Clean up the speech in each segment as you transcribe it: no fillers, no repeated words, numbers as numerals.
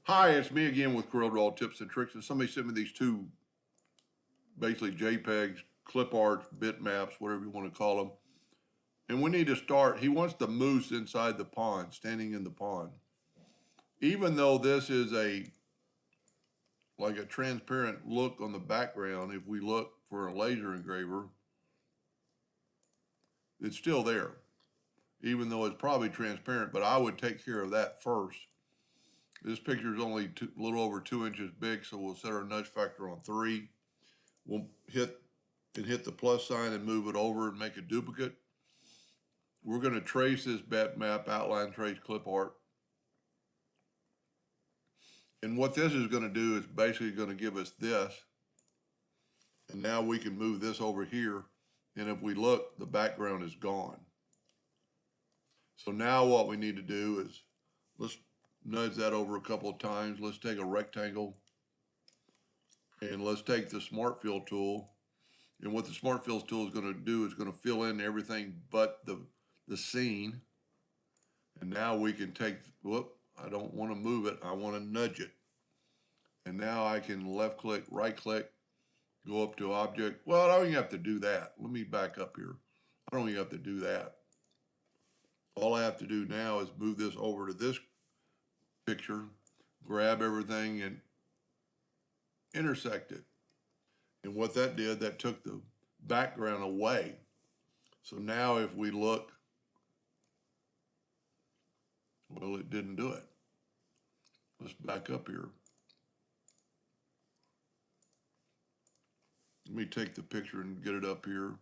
Hi, it's me again with Corel Draw Tips and Tricks, and somebody sent me these two, basically JPEGs, clip arts, bitmaps, whatever you want to call them. And we need to start, he wants the moose inside the pond, standing in the pond. Even though this is like a transparent look on the background, if we look for a laser engraver, it's still there. Even though it's probably transparent, but I would take care of that first. This picture is only a little over 2 inches big, so we'll set our nudge factor on 3. We'll hit the plus sign and move it over and make a duplicate. We're going to trace this bitmap, outline, trace, clip art. And what this is going to do is basically going to give us this. And now we can move this over here. And if we look, the background is gone. So now what we need to do is, let's nudge that over a couple of times. Let's take a rectangle. And let's take the Smart Fill tool. And what the Smart Fill tool is going to do is going to fill in everything but the scene. And now we can take, whoop, I don't want to move it, I want to nudge it. And now I can left click, right click, go up to object. Well, I don't even have to do that. Let me back up here. I don't even have to do that. All I have to do now is move this over to this picture, grab everything and intersect it. And what that did, that took the background away. So now if we look, well, it didn't do it. Let's back up here. Let me take the picture and get it up here.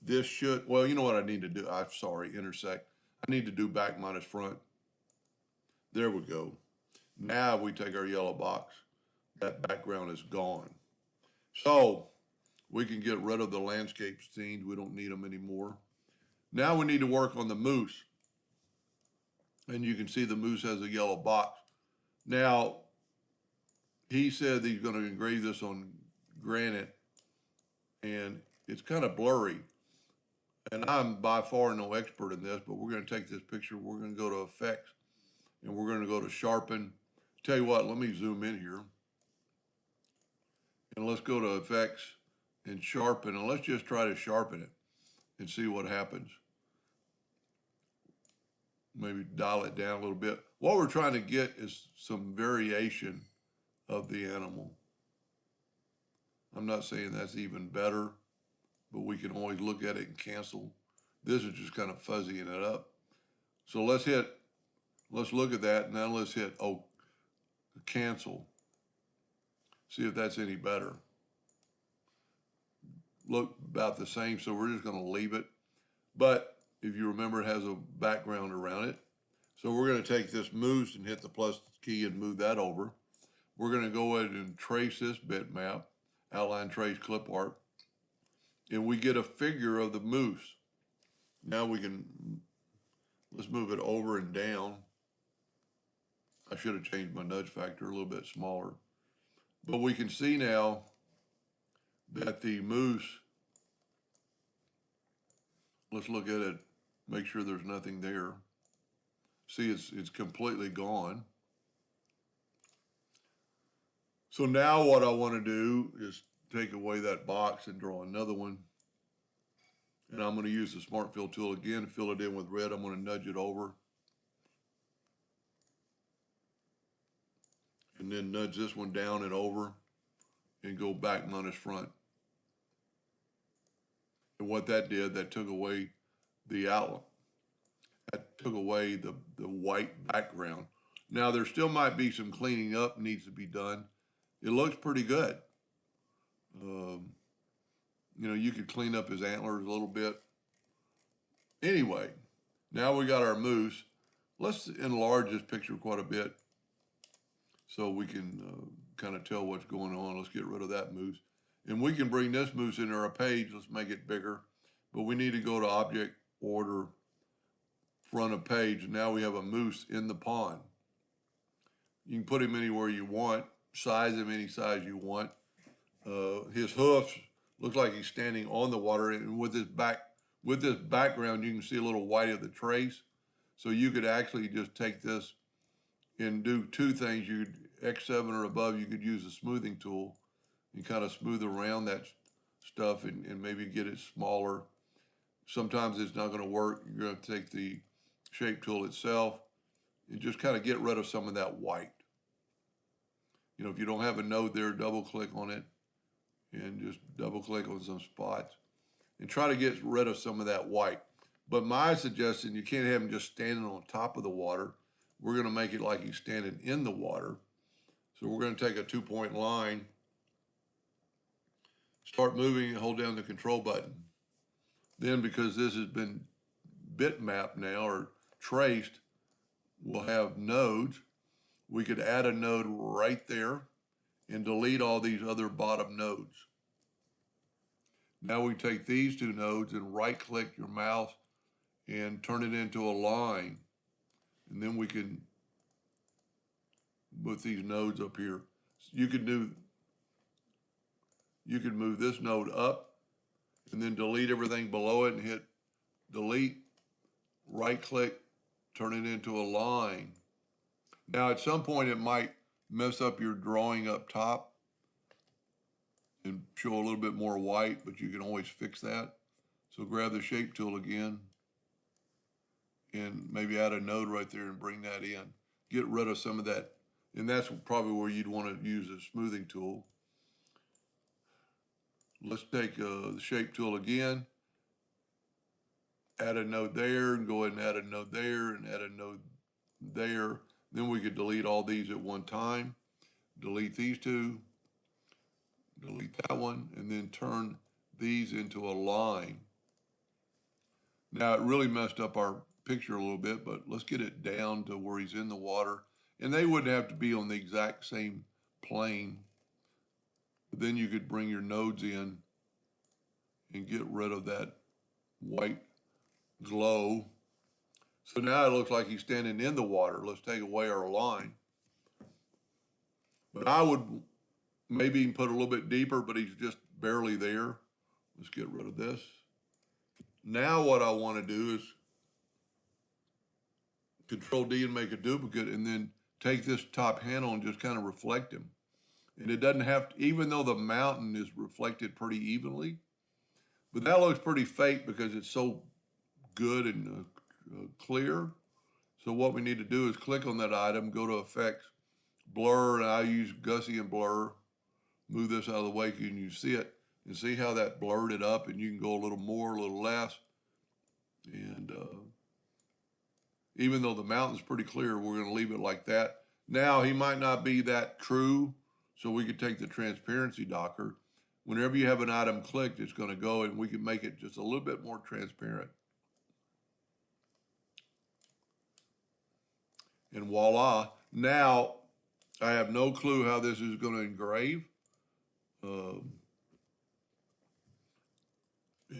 This should, well, you know what I need to do? I'm sorry, intersect. I need to do back minus front. There we go. Now we take our yellow box. That background is gone. So we can get rid of the landscape scenes. We don't need them anymore. Now we need to work on the moose. And you can see the moose has a yellow box. Now, he said he's going to engrave this on granite, and it's kind of blurry. And I'm by far no expert in this, but we're going to take this picture, we're going to go to Effects, and we're going to go to Sharpen. Tell you what, let me zoom in here. And let's go to Effects and Sharpen, and let's just try to sharpen it and see what happens. Maybe dial it down a little bit. What we're trying to get is some variation of the animal. I'm not saying that's even better, but we can always look at it and cancel. This is just kind of fuzzying it up. So let's look at that. Now let's hit, cancel. See if that's any better. Look about the same, so we're just going to leave it. But if you remember, it has a background around it. So we're going to take this moose and hit the plus key and move that over. We're going to go ahead and trace this bitmap, outline, trace, clip art, and we get a figure of the moose. Now let's move it over and down. I should have changed my nudge factor a little bit smaller. But we can see now that the moose, let's look at it, make sure there's nothing there. See, it's completely gone. So now what I want to do is take away that box and draw another one. And I'm going to use the Smart Fill tool again, fill it in with red. I'm going to nudge it over. And then nudge this one down and over and go back minus front. And what that did, that took away the outline. That took away the white background. Now there still might be some cleaning up needs to be done. It looks pretty good. You know, you could clean up his antlers a little bit. Anyway, now we got our moose. Let's enlarge this picture quite a bit so we can kind of tell what's going on. Let's get rid of that moose. And we can bring this moose into our page. Let's make it bigger. But we need to go to Object, Order, Front of Page. Now we have a moose in the pond. You can put him anywhere you want, size him any size you want. His hoofs looks like he's standing on the water, and with this background, you can see a little white of the trace. So you could actually just take this and do two things. You could, X7 or above, you could use a smoothing tool and kind of smooth around that stuff and maybe get it smaller. Sometimes it's not going to work. You're going to take the shape tool itself and just kind of get rid of some of that white. You know, if you don't have a node there, double click on it and just double click on some spots and try to get rid of some of that white. But my suggestion, you can't have him just standing on top of the water. We're going to make it like he's standing in the water. So we're going to take a 2-point line, start moving and hold down the control button. Then because this has been bitmapped now or traced, we'll have nodes. We could add a node right there and delete all these other bottom nodes. Now we take these two nodes and right click your mouse and turn it into a line. And then we can put these nodes up here. You could move this node up and then delete everything below it and hit delete, right click, turn it into a line. Now at some point it might mess up your drawing up top and show a little bit more white, but you can always fix that. So grab the shape tool again and maybe add a node right there and bring that in. Get rid of some of that. And that's probably where you'd want to use a smoothing tool. Let's take the shape tool again, add a node there, and go ahead and add a node there, and add a node there. Then we could delete all these at one time. Delete these two, delete that one, and then turn these into a line. Now it really messed up our picture a little bit, but let's get it down to where he's in the water. And they wouldn't have to be on the exact same plane. But then you could bring your nodes in and get rid of that white glow. So now it looks like he's standing in the water. Let's take away our line. But I would maybe even put a little bit deeper, but he's just barely there. Let's get rid of this. Now what I want to do is Control D and make a duplicate and then take this top handle and just kind of reflect him. And it doesn't have to, even though the mountain is reflected pretty evenly, but that looks pretty fake because it's so good and clear. So what we need to do is click on that item, go to Effects, Blur, and I use Gaussian Blur. Move this out of the way so you see it and see how that blurred it up, and you can go a little more, a little less. And even though the mountain's pretty clear, we're going to leave it like that. Now, he might not be that true, so we could take the transparency docker. Whenever you have an item clicked, it's going to go, and we can make it just a little bit more transparent. And voila. Now, I have no clue how this is going to engrave. And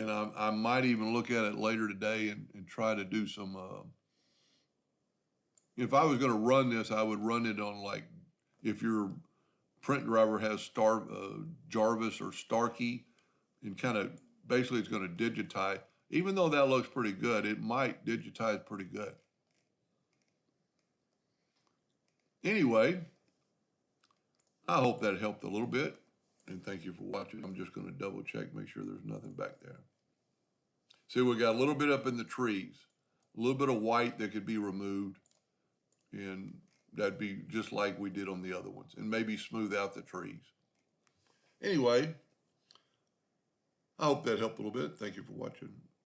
I might even look at it later today and try to do some, if I was going to run this, I would run it on, like, if your print driver has Jarvis or Starkey, and kind of, basically it's going to digitize. Even though that looks pretty good, it might digitize pretty good. Anyway, I hope that helped a little bit, and thank you for watching. I'm just going to double check, make sure there's nothing back there. See, we got a little bit up in the trees, a little bit of white that could be removed, and that'd be just like we did on the other ones, and maybe smooth out the trees. Anyway, I hope that helped a little bit. Thank you for watching.